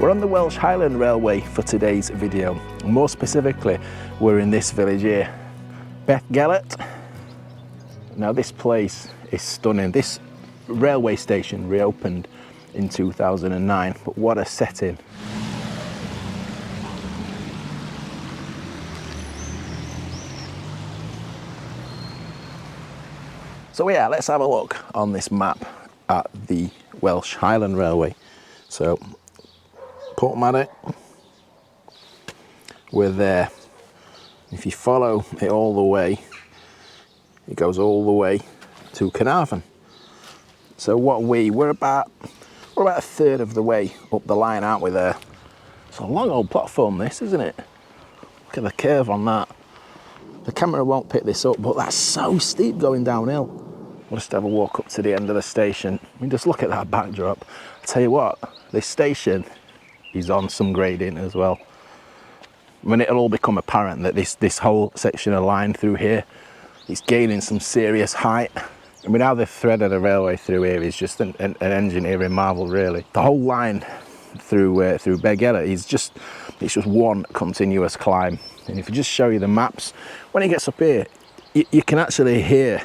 We're on the Welsh Highland Railway for today's video. More specifically, we're in this village here, Beddgelert. Now this place is stunning. This railway station reopened in 2009, but what a setting. So yeah, let's have a look on this map at the Welsh Highland Railway. So, Porthmadog, we're there. If you follow it all the way, it goes all the way to Carnarvon. So what we're about a third of the way up the line, aren't we there? It's a long old platform this, isn't it? Look at the curve on that. The camera won't pick this up, but that's so steep going downhill. We'll just have a walk up to the end of the station. I mean, just look at that backdrop. I tell you what, this station is on some grading as well. I mean, it'll all become apparent that this whole section of line through here is gaining some serious height. I mean, how they've threaded a railway through here is just an engineering marvel, really. The whole line through Beddgelert is just one continuous climb. And if you just show you the maps, when it gets up here, you can actually hear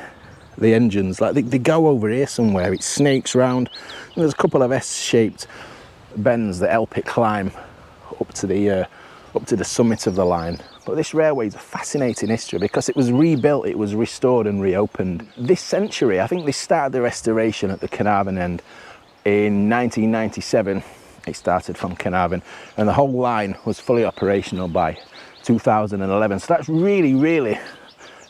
the engines, like they go over here somewhere. It snakes round, and there's a couple of S-shaped bends that help it climb up to the summit of the line. But this railway is a fascinating history because it was rebuilt, it was restored and reopened this century. I think they started the restoration at the Carnarvon end in 1997. It started from Carnarvon, and the whole line was fully operational by 2011. So that's really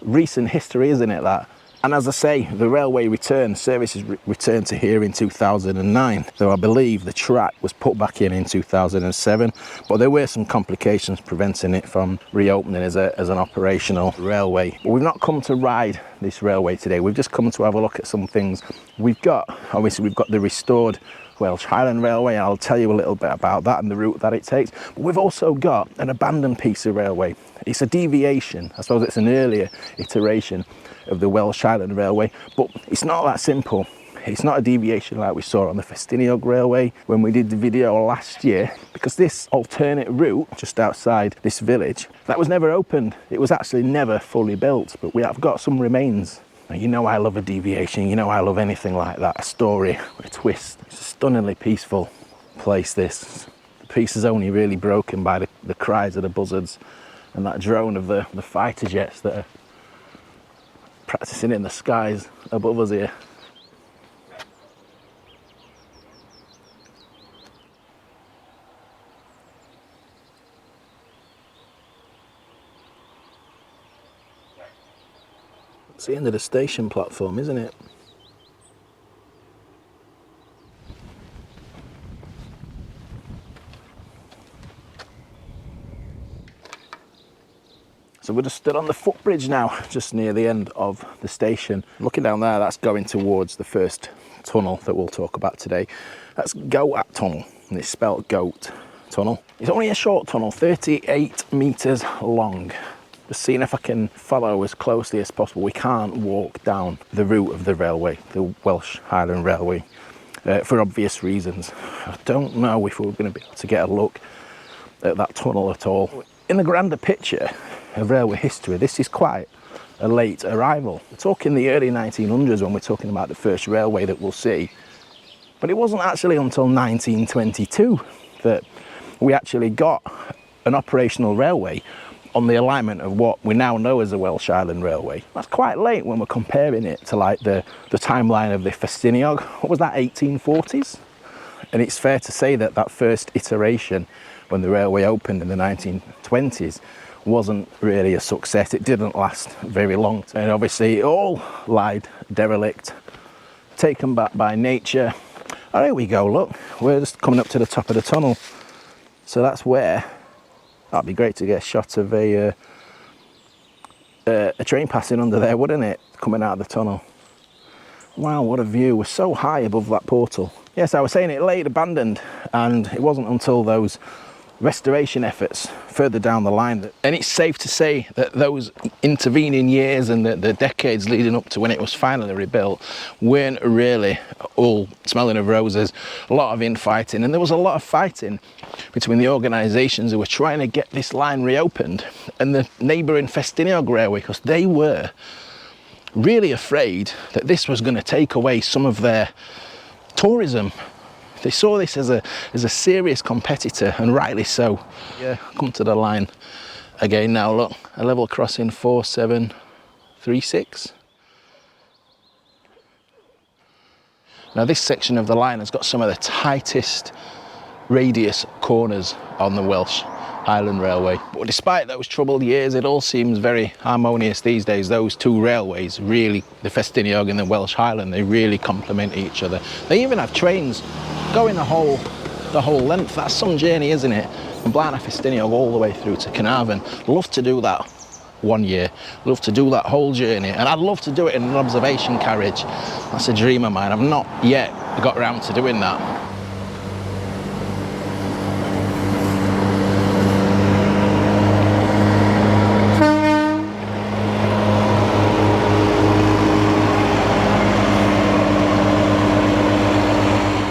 recent history, isn't it, that? And as I say, the railway services returned to here in 2009, though I believe the track was put back in 2007, but there were some complications preventing it from reopening as an operational railway. But we've not come to ride this railway today, we've just come to have a look at some things. Obviously we've got the restored Welsh Highland Railway, and I'll tell you a little bit about that and the route that it takes. But we've also got an abandoned piece of railway. It's a deviation, I suppose it's an earlier iteration of the Welsh Highland Railway, but it's not that simple. It's not a deviation like we saw on the Porthmadog Railway when we did the video last year, because this alternate route just outside this village, that was never opened. It was actually never fully built, but we have got some remains. Now, you know I love a deviation, you know I love anything like that, a story with a twist. It's a stunningly peaceful place, this. The peace is only really broken by the cries of the buzzards and that drone of the fighter jets that are practicing in the skies above us here. It's the end of the station platform, isn't it? So we're just stood on the footbridge now, just near the end of the station. Looking down there, that's going towards the first tunnel that we'll talk about today. That's Goat Tunnel, and it's spelled Goat Tunnel. It's only a short tunnel, 38 metres long. Just seeing if I can follow as closely as possible. We can't walk down the route of the railway, the Welsh Highland Railway, for obvious reasons. I don't know if we're going to be able to get a look at that tunnel at all. In the grander picture of railway history, this is quite a late arrival. We're talking the early 1900s when we're talking about the first railway that we'll see. But it wasn't actually until 1922 that we actually got an operational railway on the alignment of what we now know as the Welsh Highland Railway. That's quite late when we're comparing it to like the timeline of the Porthmadog. What was that, 1840s? And it's fair to say that that first iteration, when the railway opened in the 1920s, wasn't really a success. It didn't last very long. And obviously it all lied derelict, taken back by nature. Oh, here we go, look. We're just coming up to the top of the tunnel. So that's where, that'd be great to get a shot of a train passing under there, wouldn't it? Coming out of the tunnel. Wow, what a view. We're so high above that portal. Yes, I was saying it late abandoned, and it wasn't until those restoration efforts further down the line. And it's safe to say that those intervening years and the decades leading up to when it was finally rebuilt weren't really all smelling of roses. A lot of infighting, and there was a lot of fighting between the organisations who were trying to get this line reopened and the neighbouring Festiniog Railway, because they were really afraid that this was going to take away some of their tourism. They saw this as a serious competitor, and rightly so. Yeah, come to the line again now. Look, a level crossing 4736. Now this section of the line has got some of the tightest radius corners on the Welsh Highland Railway. But despite those troubled years, it all seems very harmonious these days. Those two railways really, the Festiniog and the Welsh Highland, they really complement each other. They even have trains going the whole length. That's some journey, isn't it? From Blarney Festiniog all the way through to Carnarvon. Love to do that one year. Love to do that whole journey, and I'd love to do it in an observation carriage. That's a dream of mine. I've not yet got around to doing that.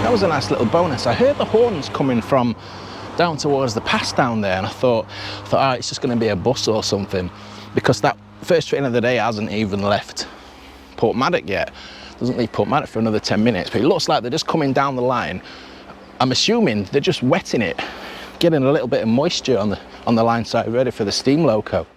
That was a nice little bonus. I heard the horns coming from down towards the pass down there, and I thought, oh, it's just going to be a bus or something, because that first train of the day hasn't even left Porthmadog yet. Doesn't leave Porthmadog for another 10 minutes, but it looks like they're just coming down the line. I'm assuming they're just wetting it, getting a little bit of moisture on the line side, ready for the steam loco.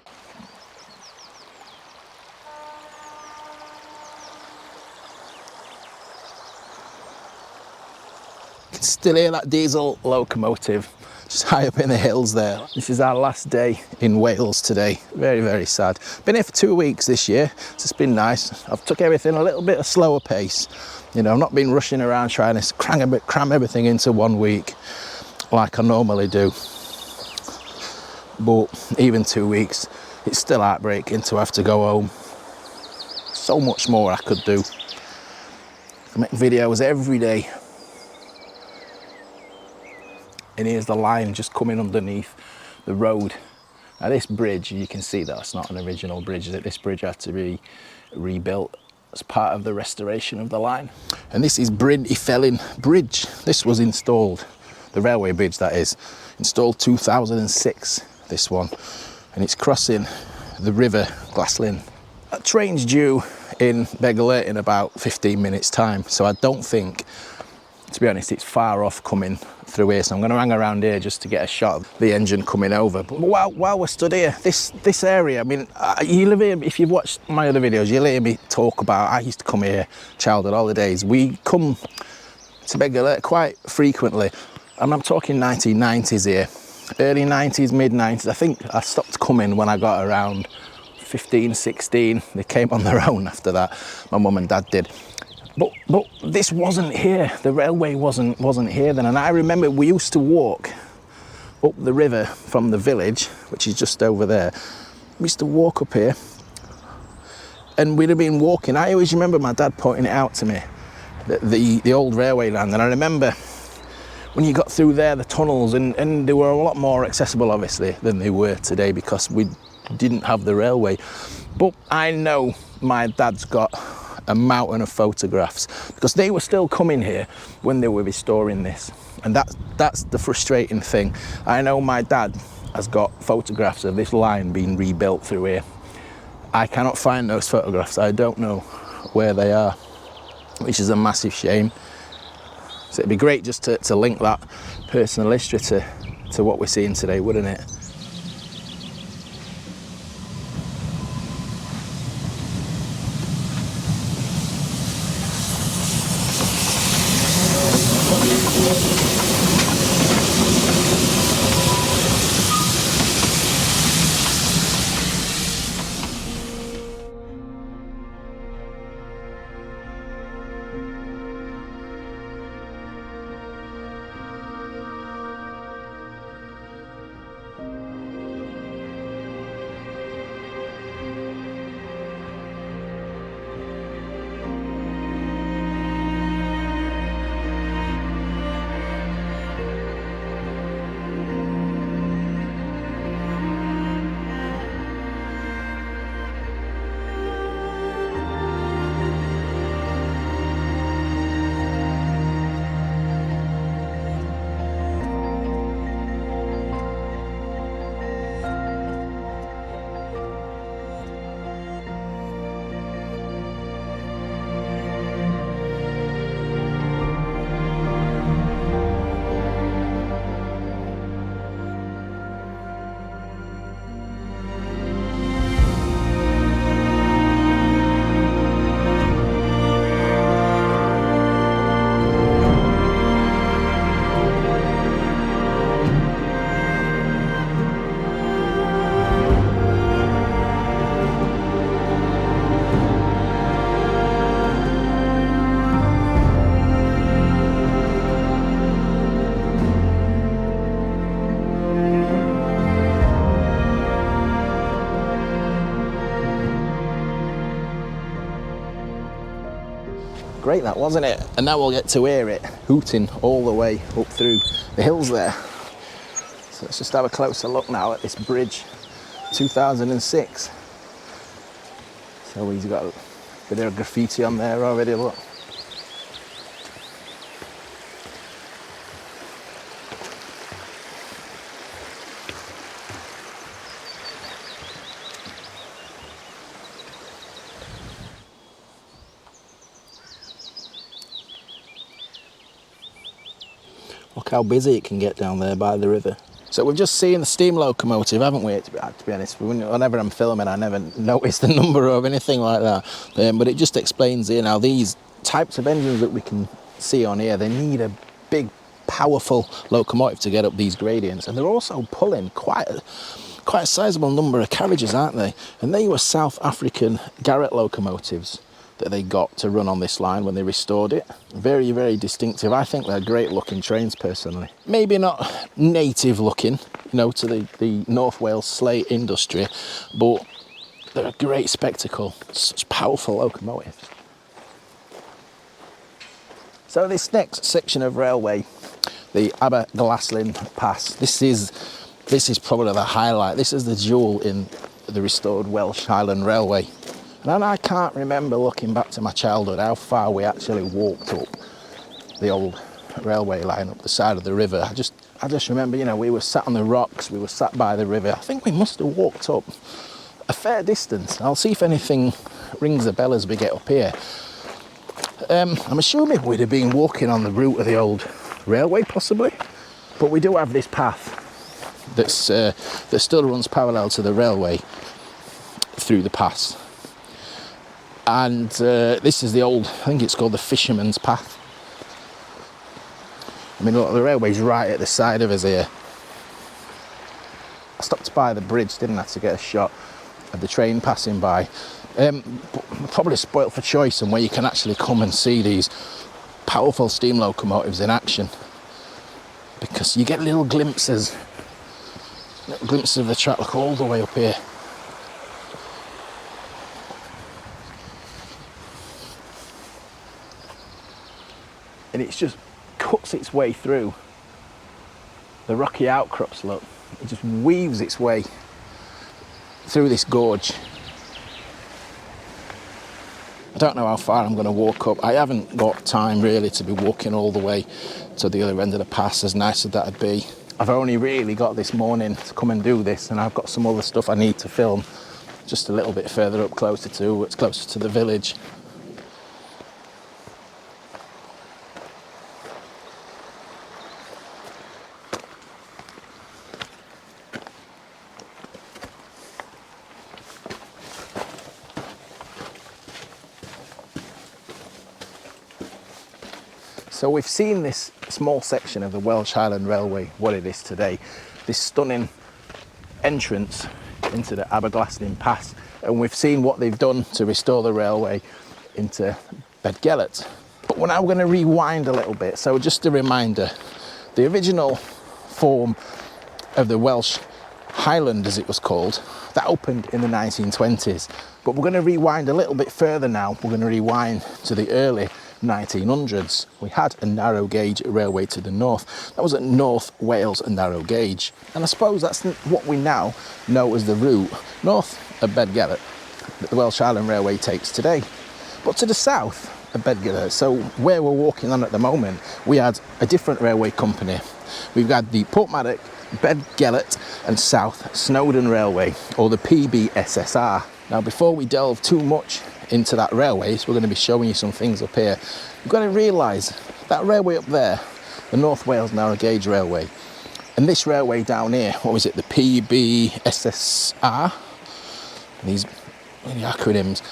You can still hear that diesel locomotive just high up in the hills there. This is our last day in Wales today. Very, very sad. Been here for 2 weeks this year. It's just been nice. I've took everything a little bit of slower pace. You know, I've not been rushing around trying to cram everything into 1 week like I normally do. But even 2 weeks, it's still heartbreaking to have to go home. So much more I could do. I can make videos every day. And here's the line just coming underneath the road. Now this bridge, you can see that's not an original bridge. This bridge had to be rebuilt as part of the restoration of the line. And this is Brinty Fellin Bridge. This was installed, the railway bridge that is, installed 2006, this one. And it's crossing the river Aberglaslyn. That train's due in Beddgelert in about 15 minutes time. So I don't think, to be honest, it's far off coming through here, so I'm going to hang around here just to get a shot of the engine coming over. But while we're stood here, this area, I mean, you live here, if you've watched my other videos, you'll hear me talk about, I used to come here childhood holidays. We come to Beddgelert quite frequently, and I'm talking 1990s here, early 90s, mid 90s. I think I stopped coming when I got around 15, 16. They came on their own after that, my mum and dad did. But this wasn't here. The railway wasn't here then. And I remember we used to walk up the river from the village, which is just over there. We used to walk up here, and we'd have been walking. I always remember my dad pointing it out to me, the old railway land. And I remember when you got through there, the tunnels, and they were a lot more accessible, obviously, than they were today because we didn't have the railway. But I know my dad's got a mountain of photographs because they were still coming here when they were restoring this, and that's the frustrating thing. I know my dad has got photographs of this line being rebuilt through here. I cannot find those photographs. I don't know where they are, which is a massive shame. So it'd be great just to link that personal history to what we're seeing today, wouldn't it? Great that, wasn't it? And now we'll get to hear it hooting all the way up through the hills there. So let's just have a closer look now at this bridge, 2006. So he's got a bit of graffiti on there already, look. Look how busy it can get down there by the river. So we've just seen the steam locomotive, haven't we? To be honest, whenever I'm filming, I never notice the number or anything like that. But it just explains here now, these types of engines that we can see on here, they need a big, powerful locomotive to get up these gradients. And they're also pulling quite a sizable number of carriages, aren't they? And they were South African Garrett locomotives that they got to run on this line when they restored it. Very, very distinctive. I think they're great looking trains personally. Maybe not native looking, you know, to the North Wales slate industry, but they're a great spectacle. Such powerful locomotives. So this next section of railway, the Aberglaslyn Pass, this is probably the highlight. This is the jewel in the restored Welsh Highland Railway. And I can't remember, looking back to my childhood, how far we actually walked up the old railway line up the side of the river. I just remember, you know, we were sat on the rocks, we were sat by the river. I think we must have walked up a fair distance. I'll see if anything rings a bell as we get up here. I'm assuming we'd have been walking on the route of the old railway, possibly. But we do have this path that still runs parallel to the railway through the pass. And this is the old, I think it's called the Fisherman's Path. I mean, look, the railway's right at the side of us here. I stopped by the bridge, didn't I, to get a shot of the train passing by. Probably spoilt for choice and where you can actually come and see these powerful steam locomotives in action. Because you get little glimpses of the track, look, all the way up here. And it just cuts its way through the rocky outcrops, look. It just weaves its way through this gorge. I don't know how far I'm going to walk up. I haven't got time really to be walking all the way to the other end of the pass, as nice as that'd be. I've only really got this morning to come and do this, and I've got some other stuff I need to film just a little bit further up, closer to the village. So we've seen this small section of the Welsh Highland Railway, what it is today, this stunning entrance into the Aberglaslyn Pass, and we've seen what they've done to restore the railway into Beddgelert. But we're now going to rewind a little bit. So just a reminder, the original form of the Welsh Highland, as it was called, that opened in the 1920s. But we're going to rewind a little bit further now. We're going to rewind to the early 1900s. We had a narrow gauge railway to the north. That was at North Wales and narrow gauge, and I suppose that's what we now know as the route north of Beddgelert that the Welsh Highland Railway takes today. But to the south of Beddgelert, so where we're walking on at the moment, we had a different railway company. We've got the Porthmadog, Beddgelert and South Snowdon Railway, or the PBSSR. Now, before we delve too much into that railway, so we're going to be showing you some things up here. You've got to realise that railway up there, the North Wales Narrow Gauge Railway, and this railway down here, what was it, the PBSSR, these acronyms,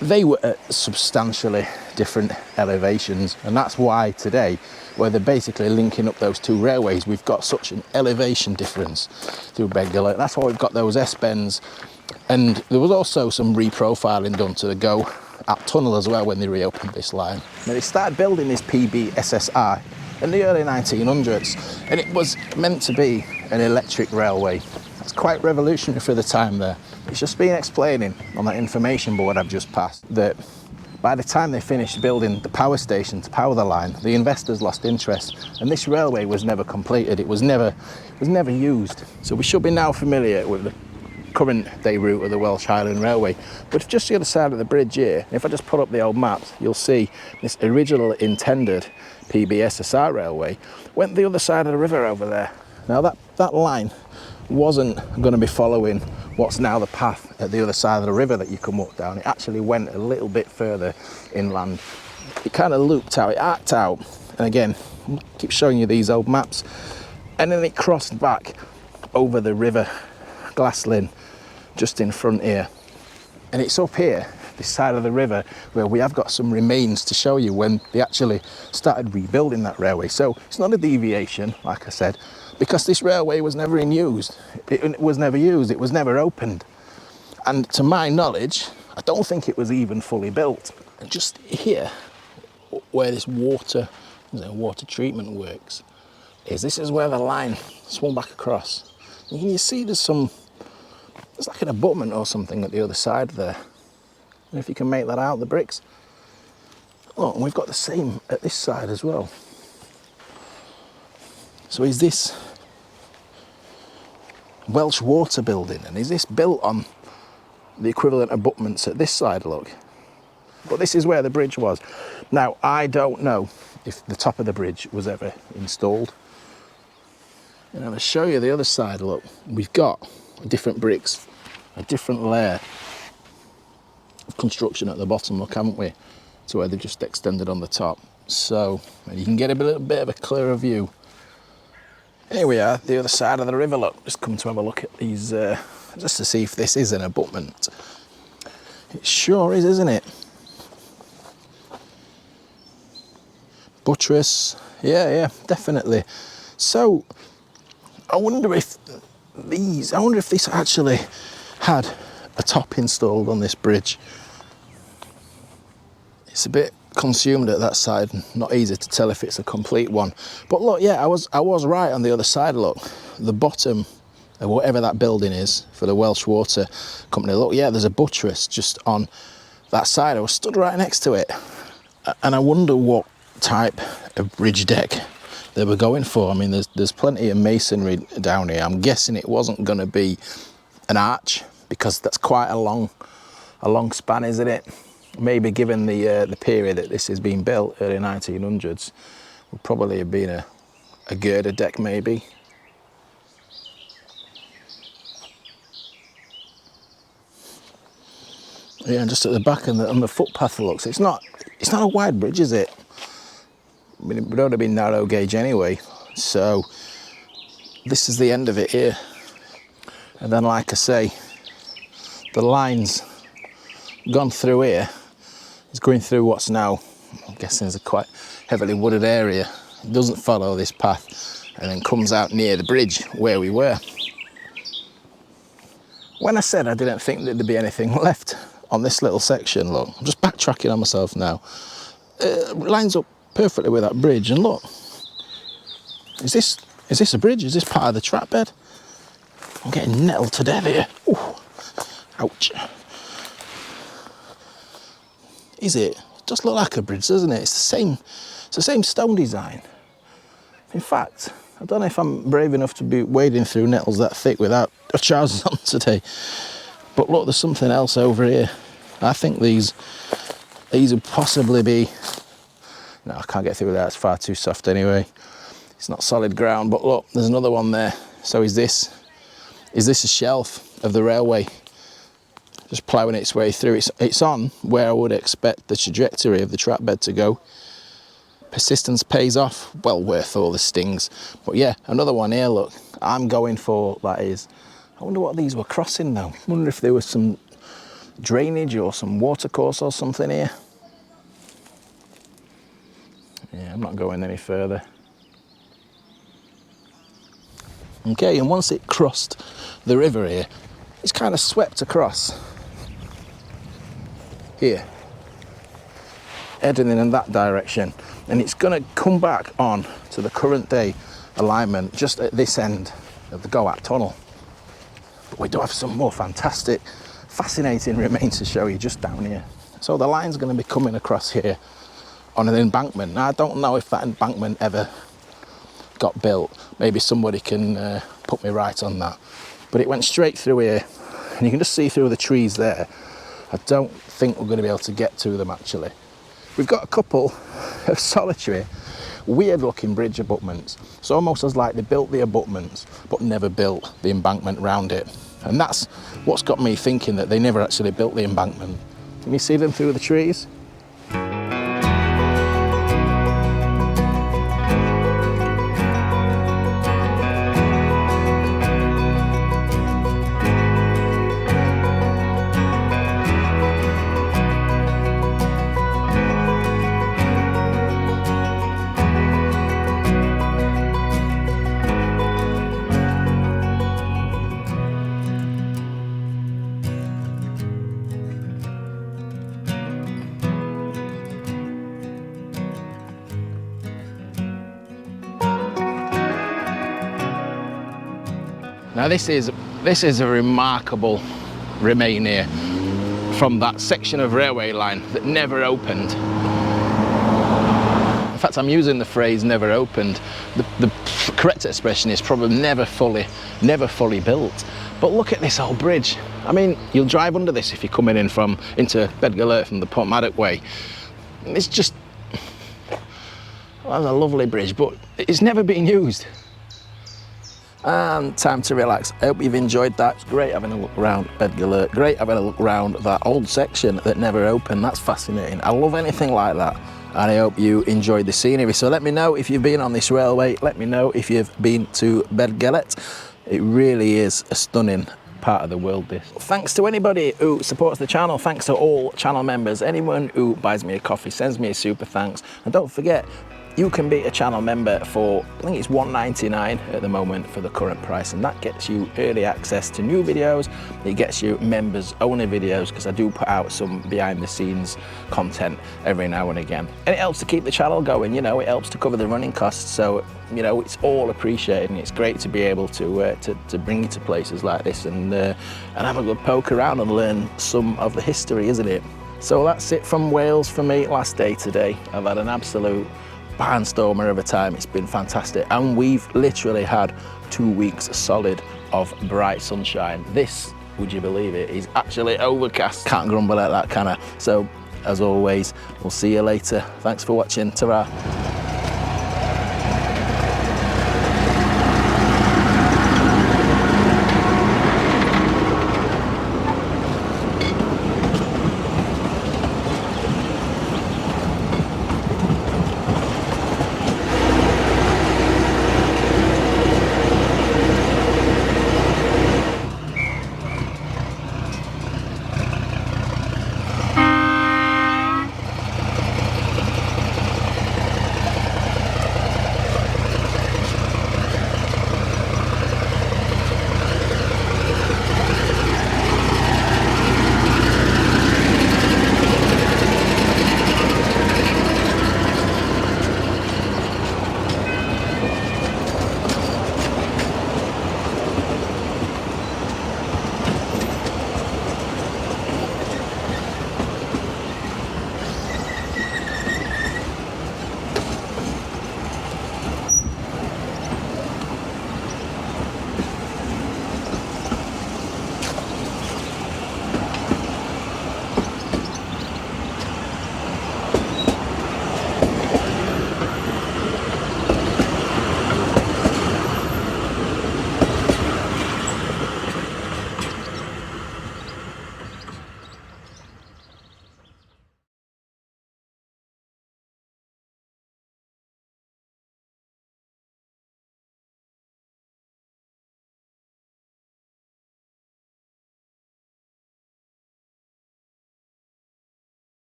they were at substantially different elevations, and that's why today, where they're basically linking up those two railways, we've got such an elevation difference through Beddgelert. That's why we've got those S-bends. And there was also some reprofiling done to the Go Up tunnel as well when they reopened this line. Now, they started building this PBSSR in the early 1900s, and it was meant to be an electric railway. It's quite revolutionary for the time there. It's just been explaining on that information board I've just passed that By the time they finished building the power station to power the line, the investors lost interest, and this railway was never completed. It was never used. So we should be now familiar with the current day route of the Welsh Highland Railway. But just the other side of the bridge here, if I just put up the old maps, you'll see this original intended PBSSR railway went the other side of the river over there. Now that line wasn't going to be following what's now the path at the other side of the river that you can walk down. It actually went a little bit further inland. It kind of looped out, it arced out, and again, I keep showing you these old maps, and then it crossed back over the river Glaslyn just in front here. And it's up here, this side of the river, where we have got some remains to show you when they actually started rebuilding that railway. So it's not a deviation, like I said, because this railway was never in use. It was never used, it was never opened. And to my knowledge, I don't think it was even fully built. And just here, where this water treatment works, this is where the line swung back across. And you see there's like an abutment or something at the other side there. And if you can make that out, the bricks. Oh, and we've got the same at this side as well. So is this Welsh water building, and is this built on the equivalent abutments at this side? Look, but this is where the bridge was. Now I don't know if the top of the bridge was ever installed. And I'll show you the other side. Look, we've got different bricks, a different layer of construction at the bottom, look, haven't we, to where they've just extended on the top. So you can get a little bit of a clearer view. Here we are, the other side of the river. Look, just come to have a look at these, just to see if this is an abutment. It sure is, isn't it? Buttress, yeah, definitely. So I wonder if this actually had a top installed on this bridge. It's a bit consumed at that side, not easy to tell if it's a complete one. But look, yeah, I was right on the other side. Look, the bottom of whatever that building is for the Welsh Water Company, look, yeah, there's a buttress just on that side. I was stood right next to it, and I wonder what type of bridge deck they were going for. I mean, there's plenty of masonry down here. I'm guessing it wasn't going to be an arch, because that's quite a long span, isn't it? Maybe given the period that this has been built, early 1900s, would probably have been a girder deck, maybe. Yeah, and just at the back on the footpath, it looks. It's not a wide bridge, is it? I mean, it would only be narrow gauge anyway. So this is the end of it here. And then, like I say, the line's gone through here. It's going through what's now, I'm guessing, is a quite heavily wooded area. It doesn't follow this path, and then comes out near the bridge where we were. When I said I didn't think that there'd be anything left on this little section, look, I'm just backtracking on myself now. Lines up perfectly with that bridge, and look, is this a bridge? Is this part of the track bed? I'm getting nettled to death here. Ooh, ouch. Is it? It does look like a bridge, doesn't it? It's the same stone design. In fact, I don't know if I'm brave enough to be wading through nettles that thick without trousers on today. But look, there's something else over here. I think these would possibly be... No, I can't get through that, it's far too soft anyway. It's not solid ground, but look, there's another one there. So is this a shelf of the railway? Just ploughing its way through. It's on where I would expect the trajectory of the track bed to go. Persistence pays off, well worth all the stings. But yeah, another one here, look. I'm going for, that is, I wonder what these were crossing though. I wonder if there was some drainage or some water course or something here. Yeah, I'm not going any further. Okay, and once it crossed the river here, it's kind of swept across here, heading in that direction, and it's going to come back on to the current day alignment just at this end of the Goat tunnel. But we do have some more fantastic, fascinating remains to show you just down here. So the line's going to be coming across here on an embankment. Now I don't know if that embankment ever got built. Maybe somebody can put me right on that. But it went straight through here, and you can just see through the trees there. I don't think we're going to be able to get to them actually. We've got a couple of solitary, weird looking bridge abutments. It's almost as like they built the abutments but never built the embankment round it. And that's what's got me thinking that they never actually built the embankment. Can you see them through the trees? Now this is a remarkable remain here from that section of railway line that never opened. In fact, I'm using the phrase never opened. The correct expression is probably never fully built. But look at this old bridge. I mean, you'll drive under this if you're coming in into Beddgelert from the Porthmadog way. It's just, well, that's a lovely bridge, but it's never been used. And time to relax. I hope you've enjoyed that. It's great having a look around Beddgelert. Great having a look around that old section that never opened. That's fascinating. I love anything like that. And I hope you enjoyed the scenery. So let me know if you've been on this railway. Let me know if you've been to Beddgelert. It really is a stunning part of the world, this. Thanks to anybody who supports the channel. Thanks to all channel members. Anyone who buys me a coffee, sends me a super thanks. And don't forget, you can be a channel member for, I think it's $1.99 at the moment for the current price, and that gets you early access to new videos. It gets you members only videos, because I do put out some behind the scenes content every now and again. And it helps to keep the channel going, you know, it helps to cover the running costs. So, you know, it's all appreciated, and it's great to be able to bring you to places like this and have a good poke around and learn some of the history, isn't it? So that's it from Wales for me. Last day today. I've had an absolute barnstormer of a time. It's been fantastic, and we've literally had 2 weeks solid of bright sunshine. This, would you believe it, is actually overcast. Can't grumble at that, can I? So as always, we'll see you later. Thanks for watching. Ta-ra.